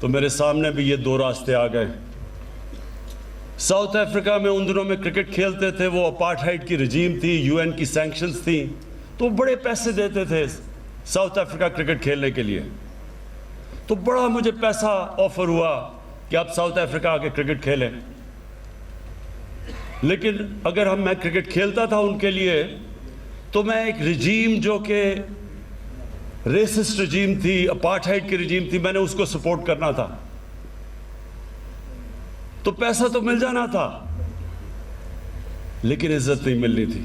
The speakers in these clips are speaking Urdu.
تو میرے سامنے بھی یہ دو راستے آ گئے۔ ساؤتھ افریقہ میں ان دنوں میں کرکٹ کھیلتے تھے، وہ اپارٹھائڈ کی رجیم تھی، یو این کی سینکشنز تھیں، تو بڑے پیسے دیتے تھے ساؤتھ افریقہ کرکٹ کھیلنے کے لیے۔ تو بڑا مجھے پیسہ آفر ہوا کہ آپ ساؤتھ افریقہ آ کے کرکٹ کھیلیں، لیکن اگر میں کرکٹ کھیلتا تھا ان کے لیے تو میں ایک رجیم جو کہ ریسسٹ رجیم تھی، اپارٹھائڈ کی رجیم تھی، میں نے اس کو سپورٹ کرنا تھا، تو پیسہ تو مل جانا تھا لیکن عزت نہیں ملنی تھی۔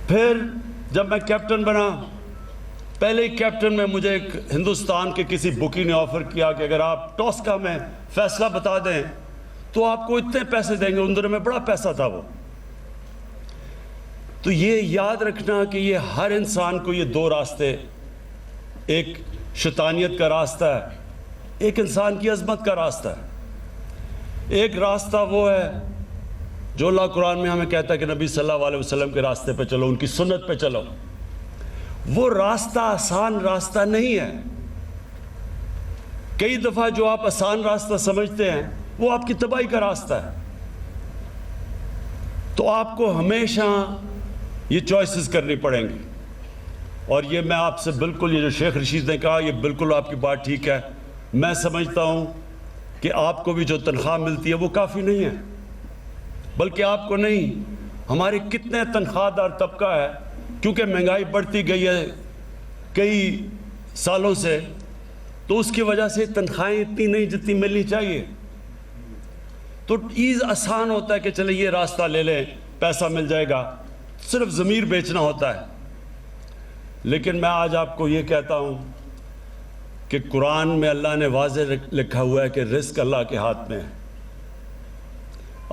پھر جب میں کیپٹن بنا، پہلے ہی کیپٹن میں مجھے ایک ہندوستان کے کسی بکی نے آفر کیا کہ اگر آپ ٹاس کا میں فیصلہ بتا دیں تو آپ کو اتنے پیسے دیں گے، ان دنوں میں بڑا پیسہ تھا وہ۔ تو یہ یاد رکھنا کہ یہ ہر انسان کو یہ دو راستے، ایک شیطانیت کا راستہ ہے، ایک انسان کی عظمت کا راستہ ہے۔ ایک راستہ وہ ہے جو اللہ قرآن میں ہمیں کہتا ہے کہ نبی صلی اللہ علیہ وسلم کے راستے پہ چلو، ان کی سنت پہ چلو۔ وہ راستہ آسان راستہ نہیں ہے۔ کئی دفعہ جو آپ آسان راستہ سمجھتے ہیں وہ آپ کی تباہی کا راستہ ہے۔ تو آپ کو ہمیشہ یہ چوائسز کرنی پڑیں گی، اور یہ میں آپ سے بالکل، یہ جو شیخ رشید نے کہا، یہ بالکل آپ کی بات ٹھیک ہے۔ میں سمجھتا ہوں کہ آپ کو بھی جو تنخواہ ملتی ہے وہ کافی نہیں ہے، بلکہ آپ کو نہیں، ہمارے کتنے تنخواہ دار طبقہ ہے، کیونکہ مہنگائی بڑھتی گئی ہے کئی سالوں سے، تو اس کی وجہ سے تنخواہیں اتنی نہیں جتنی ملنی چاہیے۔ تو ایز آسان ہوتا ہے کہ چلے یہ راستہ لے لیں، پیسہ مل جائے گا، صرف ضمیر بیچنا ہوتا ہے۔ لیکن میں آج آپ کو یہ کہتا ہوں کہ قرآن میں اللہ نے واضح لکھا ہوا ہے کہ رزق اللہ کے ہاتھ میں ہے۔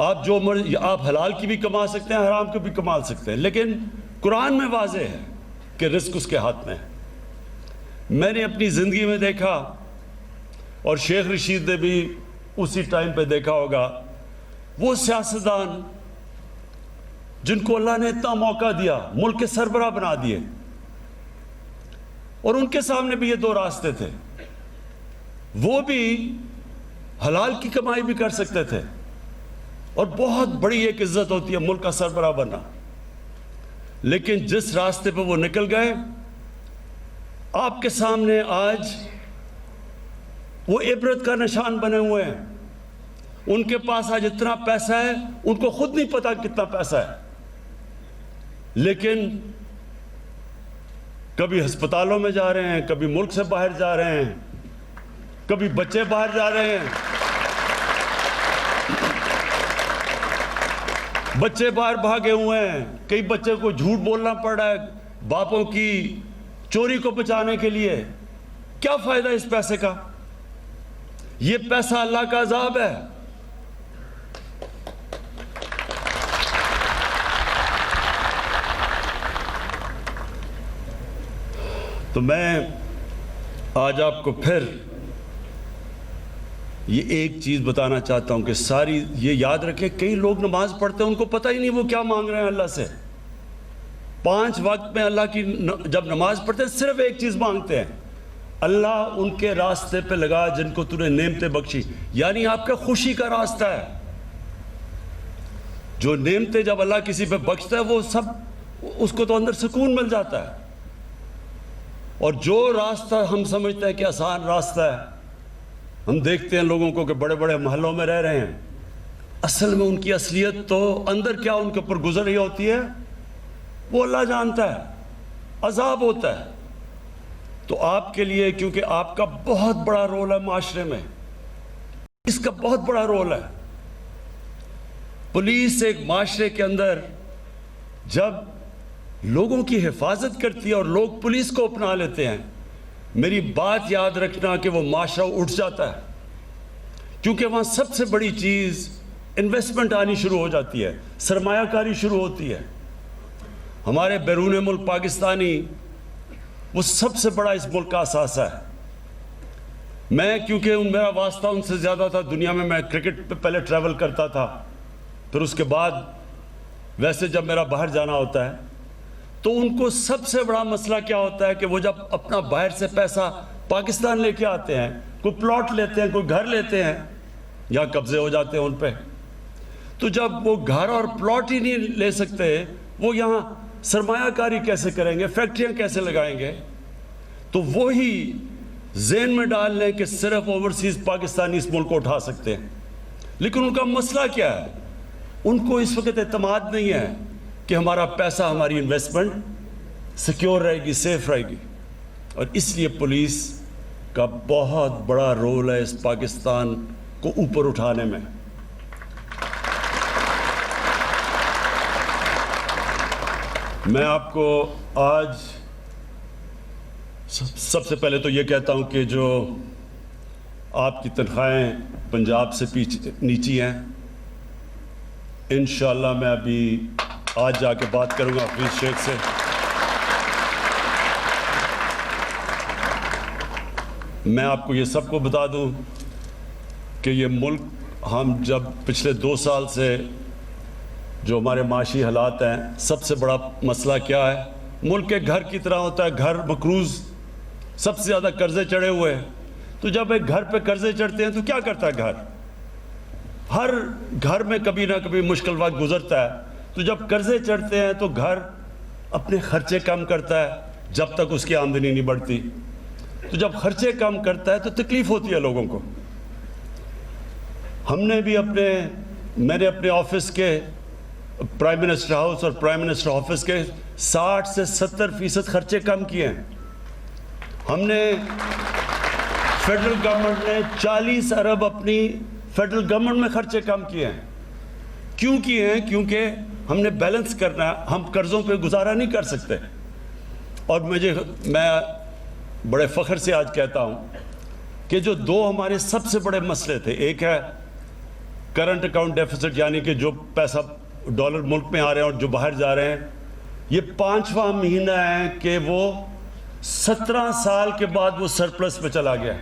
آپ جو آپ حلال کی بھی کما سکتے ہیں، حرام کی بھی کما سکتے ہیں، لیکن قرآن میں واضح ہے کہ رزق اس کے ہاتھ میں ہے۔ میں نے اپنی زندگی میں دیکھا، اور شیخ رشید نے بھی اسی ٹائم پہ دیکھا ہوگا، وہ سیاستدان جن کو اللہ نے اتنا موقع دیا، ملک کے سربراہ بنا دیے، اور ان کے سامنے بھی یہ دو راستے تھے۔ وہ بھی حلال کی کمائی بھی کر سکتے تھے، اور بہت بڑی ایک عزت ہوتی ہے ملک کا سربراہ بننا، لیکن جس راستے پہ وہ نکل گئے، آپ کے سامنے آج وہ عبرت کا نشان بنے ہوئے ہیں۔ ان کے پاس آج اتنا پیسہ ہے، ان کو خود نہیں پتا کتنا پیسہ ہے، لیکن کبھی ہسپتالوں میں جا رہے ہیں، کبھی ملک سے باہر جا رہے ہیں، کبھی بچے باہر جا رہے ہیں، بچے باہر بھاگے ہوئے ہیں، کئی بچے کو جھوٹ بولنا پڑ رہا ہے باپوں کی چوری کو بچانے کے لیے۔ کیا فائدہ اس پیسے کا؟ یہ پیسہ اللہ کا عذاب ہے۔ تو میں آج آپ کو پھر یہ ایک چیز بتانا چاہتا ہوں کہ ساری یہ یاد رکھیں، کئی لوگ نماز پڑھتے ہیں، ان کو پتہ ہی نہیں وہ کیا مانگ رہے ہیں اللہ سے۔ 5 وقت میں اللہ کی جب نماز پڑھتے ہیں صرف ایک چیز مانگتے ہیں، اللہ ان کے راستے پہ لگا جن کو تو نے نعمتیں بخشی، یعنی آپ کا خوشی کا راستہ ہے۔ جو نعمتیں جب اللہ کسی پہ بخشتا ہے وہ سب اس کو تو اندر سکون مل جاتا ہے۔ اور جو راستہ ہم سمجھتے ہیں کہ آسان راستہ ہے، ہم دیکھتے ہیں لوگوں کو کہ بڑے بڑے محلوں میں رہ رہے ہیں، اصل میں ان کی اصلیت تو اندر کیا ان کے اوپر گزر رہی ہوتی ہے وہ اللہ جانتا ہے، عذاب ہوتا ہے۔ تو آپ کے لیے، کیونکہ آپ کا بہت بڑا رول ہے معاشرے میں، اس کا بہت بڑا رول ہے۔ پولیس ایک معاشرے کے اندر جب لوگوں کی حفاظت کرتی ہے اور لوگ پولیس کو اپنا لیتے ہیں، میری بات یاد رکھنا کہ وہ معاشرہ اٹھ جاتا ہے، کیونکہ وہاں سب سے بڑی چیز انویسٹمنٹ آنی شروع ہو جاتی ہے، سرمایہ کاری شروع ہوتی ہے۔ ہمارے بیرون ملک پاکستانی وہ سب سے بڑا اس ملک کا اثاثہ ہے۔ میں کیونکہ میرا واسطہ ان سے زیادہ تھا دنیا میں کرکٹ پہ پہلے ٹریول کرتا تھا، پھر اس کے بعد ویسے جب میرا باہر جانا ہوتا ہے تو ان کو سب سے بڑا مسئلہ کیا ہوتا ہے کہ وہ جب اپنا باہر سے پیسہ پاکستان لے کے آتے ہیں, کوئی پلاٹ لیتے ہیں, کوئی گھر لیتے ہیں, یہاں قبضے ہو جاتے ہیں ان پہ. تو جب وہ گھر اور پلاٹ ہی نہیں لے سکتے, وہ یہاں سرمایہ کاری کیسے کریں گے, فیکٹریاں کیسے لگائیں گے؟ تو وہی ذہن میں ڈال لیں کہ صرف اوورسیز پاکستانی اس ملک کو اٹھا سکتے ہیں. لیکن ان کا مسئلہ کیا ہے؟ ان کو اس وقت اعتماد نہیں ہے کہ ہمارا پیسہ, ہماری انویسٹمنٹ سیکیور رہے گی, سیف رہے گی. اور اس لیے پولیس کا بہت بڑا رول ہے اس پاکستان کو اوپر اٹھانے میں. میں آپ کو آج سب سے پہلے تو یہ کہتا ہوں کہ جو آپ کی تنخواہیں پنجاب سے نیچی ہیں, انشاءاللہ میں ابھی آج جا کے بات کروں گا حفیظ شیخ سے. میں آپ کو یہ سب کو بتا دوں کہ یہ ملک, ہم جب پچھلے 2 سال سے جو ہمارے معاشی حالات ہیں, سب سے بڑا مسئلہ کیا ہے؟ ملک کے گھر کی طرح ہوتا ہے, گھر مقروض, سب سے زیادہ قرضے چڑھے ہوئے ہیں. تو جب ایک گھر پہ قرضے چڑھتے ہیں تو کیا کرتا ہے گھر؟ ہر گھر میں کبھی نہ کبھی مشکل وقت گزرتا ہے. تو جب قرضے چڑھتے ہیں تو گھر اپنے خرچے کم کرتا ہے جب تک اس کی آمدنی نہیں بڑھتی. تو جب خرچے کم کرتا ہے تو تکلیف ہوتی ہے لوگوں کو. ہم نے بھی میں نے اپنے آفس کے, پرائم منسٹر ہاؤس اور پرائم منسٹر آفس کے 60 سے 70% خرچے کم کیے ہیں. ہم نے فیڈرل گورنمنٹ نے 40 ارب اپنی فیڈرل گورنمنٹ میں خرچے کم کیے ہیں. کیوں کیے ہیں؟ کیونکہ ہم نے بیلنس کرنا ہے, ہم قرضوں پہ گزارا نہیں کر سکتے. اور میں بڑے فخر سے آج کہتا ہوں کہ جو 2 ہمارے سب سے بڑے مسئلے تھے, ایک ہے کرنٹ اکاؤنٹ ڈیفیسٹ, یعنی کہ جو پیسہ ڈالر ملک میں آ رہے ہیں اور جو باہر جا رہے ہیں, یہ 5واں مہینہ ہے کہ وہ 17 سال کے بعد وہ سرپلس پہ چلا گیا.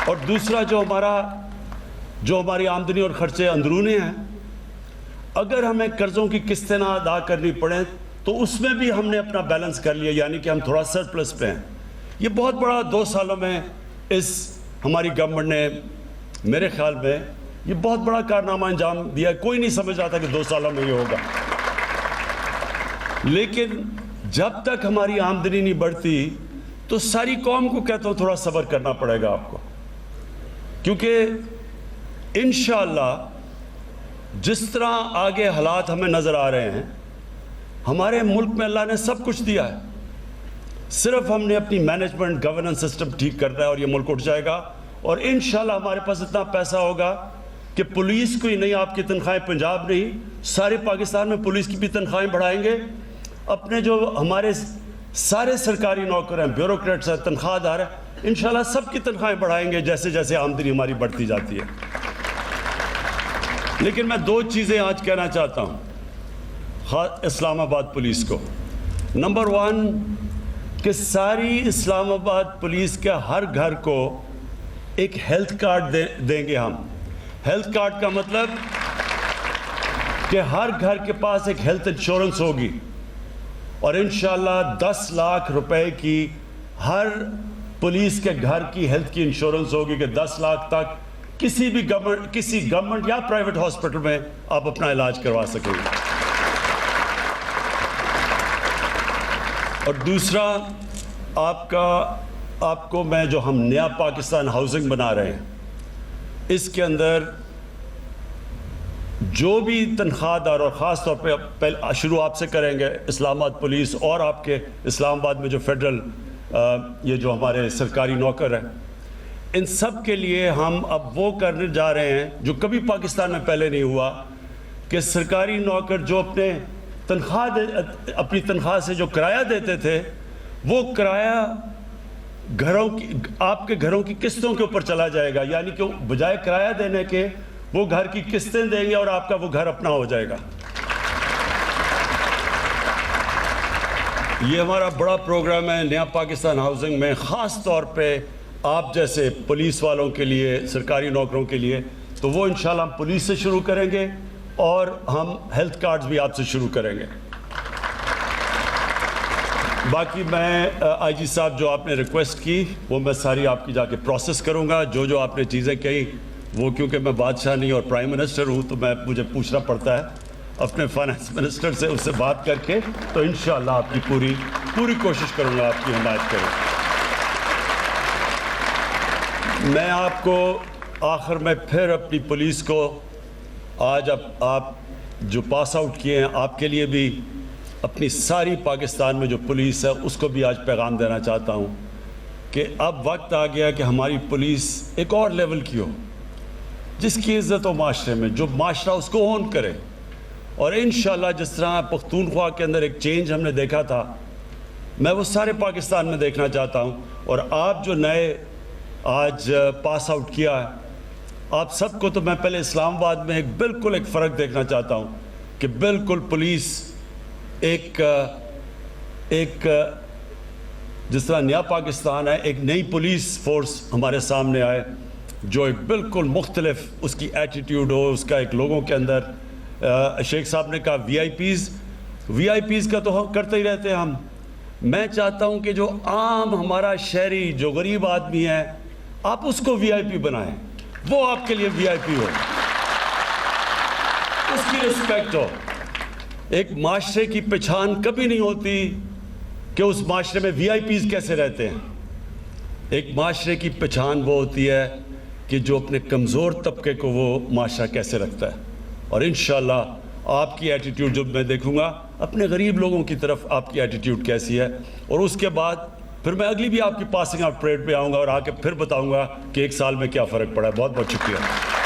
اور دوسرا جو ہماری آمدنی اور خرچے اندرونی ہیں, اگر ہمیں قرضوں کی قسطیں نہ ادا کرنی پڑیں تو اس میں بھی ہم نے اپنا بیلنس کر لیا, یعنی کہ ہم تھوڑا سرپلس پہ ہیں. یہ بہت بڑا 2 سالوں میں ہماری گورنمنٹ نے, میرے خیال میں یہ بہت بڑا کارنامہ انجام دیا. کوئی نہیں سمجھ رہا تھا کہ 2 سالوں میں یہ ہوگا. لیکن جب تک ہماری آمدنی نہیں بڑھتی تو ساری قوم کو کہتا ہوں تھوڑا صبر کرنا پڑے گا آپ کو, کیونکہ انشاءاللہ جس طرح آگے حالات ہمیں نظر آ رہے ہیں, ہمارے ملک میں اللہ نے سب کچھ دیا ہے, صرف ہم نے اپنی مینجمنٹ گورننس سسٹم ٹھیک کرنا ہے اور یہ ملک اٹھ جائے گا. اور انشاءاللہ ہمارے پاس اتنا پیسہ ہوگا کہ پولیس کو ہی نہیں, آپ کی تنخواہیں پنجاب نہیں, سارے پاکستان میں پولیس کی بھی تنخواہیں بڑھائیں گے. اپنے جو ہمارے سارے سرکاری نوکر ہیں, بیوروکریٹس ہیں, تنخواہ دار ہیں, انشاءاللہ سب کی تنخواہیں بڑھائیں گے جیسے جیسے آمدنی ہماری بڑھتی جاتی ہے. لیکن میں 2 چیزیں آج کہنا چاہتا ہوں اسلام آباد پولیس کو. نمبر 1 کہ ساری اسلام آباد پولیس کے ہر گھر کو ایک ہیلتھ کارڈ دیں گے ہم. ہیلتھ کارڈ کا مطلب کہ ہر گھر کے پاس ایک ہیلتھ انشورنس ہوگی, اور انشاءاللہ 10 لاکھ روپے کی ہر پولیس کے گھر کی ہیلتھ کی انشورنس ہوگی کہ 10 لاکھ تک کسی گورنمنٹ یا پرائیویٹ ہاسپٹل میں آپ اپنا علاج کروا سکیں گے. اور دوسرا, آپ کو میں جو ہم نیا پاکستان ہاؤسنگ بنا رہے ہیں, اس کے اندر جو بھی تنخواہ دار, اور خاص طور پہ شروع آپ سے کریں گے, اسلام آباد پولیس اور آپ کے اسلام آباد میں جو فیڈرل یہ جو ہمارے سرکاری نوکر ہیں, ان سب کے لیے ہم اب وہ کرنے جا رہے ہیں جو کبھی پاکستان میں پہلے نہیں ہوا, کہ سرکاری نوکر جو اپنی تنخواہ سے جو کرایہ دیتے تھے, وہ کرایہ آپ کے گھروں کی قسطوں کے اوپر چلا جائے گا. یعنی کہ بجائے کرایہ دینے کے وہ گھر کی قسطیں دیں گے اور آپ کا وہ گھر اپنا ہو جائے گا. یہ ہمارا بڑا پروگرام ہے نیا پاکستان ہاؤسنگ میں, خاص طور پہ آپ جیسے پولیس والوں کے لیے, سرکاری نوکروں کے لیے. تو وہ انشاءاللہ ہم پولیس سے شروع کریں گے اور ہم ہیلتھ کارڈز بھی آپ سے شروع کریں گے. باقی میں آئی جی صاحب جو آپ نے ریکویسٹ کی وہ میں ساری آپ کی جا کے پروسیس کروں گا. جو آپ نے چیزیں کہی وہ کیونکہ میں بادشاہ نہیں اور پرائم منسٹر ہوں تو مجھے پوچھنا پڑتا ہے اپنے فائنانس منسٹر سے, اس سے بات کر کے. تو انشاءاللہ آپ کی پوری کوشش کروں گا آپ کی حمایت کروں. میں آپ کو آخر میں پھر اپنی پولیس کو آج آپ جو پاس آؤٹ کیے ہیں آپ کے لیے بھی اپنی ساری پاکستان میں جو پولیس ہے اس کو بھی آج پیغام دینا چاہتا ہوں کہ اب وقت آ گیا کہ ہماری پولیس ایک اور لیول کی ہو جس کی عزت ہو معاشرے میں, جو معاشرہ اس کو اون کرے. اور انشاءاللہ جس طرح پختونخوا کے اندر ایک چینج ہم نے دیکھا تھا میں وہ سارے پاکستان میں دیکھنا چاہتا ہوں. اور آپ جو نئے آج پاس آؤٹ کیا ہے آپ سب کو تو میں پہلے اسلام آباد میں بالکل ایک فرق دیکھنا چاہتا ہوں کہ بالکل پولیس ایک جس طرح نیا پاکستان ہے ایک نئی پولیس فورس ہمارے سامنے آئے جو ایک بالکل مختلف اس کی ایٹیٹیوڈ ہو, اس کا ایک لوگوں کے اندر. شیخ صاحب نے کہا وی آئی پیز کا تو ہم کرتے ہی رہتے ہیں ہم. میں چاہتا ہوں کہ جو عام ہمارا شہری جو غریب آدمی ہے آپ اس کو وی آئی پی بنائیں, وہ آپ کے لیے وی آئی پی ہو, اس کی رسپیکٹ ہو. ایک معاشرے کی پہچان کبھی نہیں ہوتی کہ اس معاشرے میں وی آئی پیز کیسے رہتے ہیں. ایک معاشرے کی پہچان وہ ہوتی ہے کہ جو اپنے کمزور طبقے کو وہ معاشرہ کیسے رکھتا ہے. اور انشاءاللہ آپ کی ایٹیٹیوڈ جب میں دیکھوں گا اپنے غریب لوگوں کی طرف آپ کی ایٹیٹیوڈ کیسی ہے, اور اس کے بعد پھر میں اگلی بھی آپ کی پاسنگ آؤٹ پریڈ پہ آؤں گا اور آ کے پھر بتاؤں گا کہ ایک سال میں کیا فرق پڑا ہے. بہت بہت شکریہ.